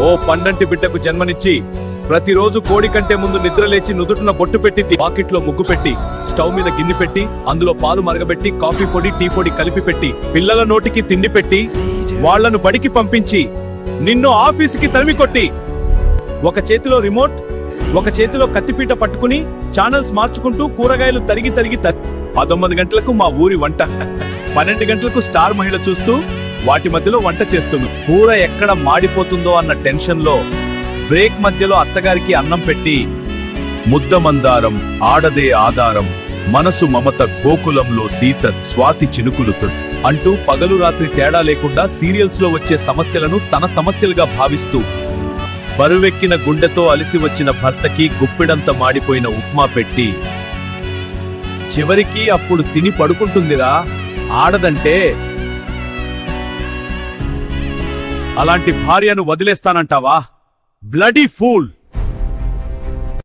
ఓ పండంటి బిడ్డకు జన్మనిచ్చి ప్రతిరోజు కోడి కంటే ముందు నిద్రలేచి నుదుటిన బొట్టు పెట్టి పాకెట్లో ముగ్గు పెట్టి స్టవ్ మీద గిన్నె పెట్టి అందులో పాలు మరగబెట్టి కాఫీ పొడి టీ పొడి కలిపి పెట్టి పిల్లల నోటికి తిండి పెట్టి వాళ్లను బడికి పంపించి నిన్ను ఆఫీసుకి తరిమి కొట్టి ఒక చేతిలో రిమోట్ ఒక చేతిలో కత్తిపీట పట్టుకుని ఛానల్స్ మార్చుకుంటూ కూరగాయలు తరిగి 19 గంటలకు మా ఊరి వంట 12 గంటలకు స్టార్ మహిళ చూస్తూ వాటి మధ్యలో వంట చేస్తుంది. కూర ఎక్కడ మాడిపోతుందో అన్న టెన్షన్ లో బ్రేక్ మధ్యలో అత్తగారికి అన్నం పెట్టి ముద్దమందారం ఆడదే ఆధారం మనసు మమత గోకులంలో సీత స్వాతి చినుకులు అంటూ పగలు రాత్రి తేడా లేకుండా సీరియల్స్ లో వచ్చే సమస్యలను తన సమస్యలుగా భావిస్తూ బరువెక్కిన గుండెతో అలిసి వచ్చిన భర్తకి గుప్పిడంత మాడిపోయిన ఉప్మా పెట్టి చివరికి అప్పుడు తిని పడుకుంటుందిరా ఆడదంటే. అలాంటి భార్యను వదిలేస్తానంటావా? Bloody fool.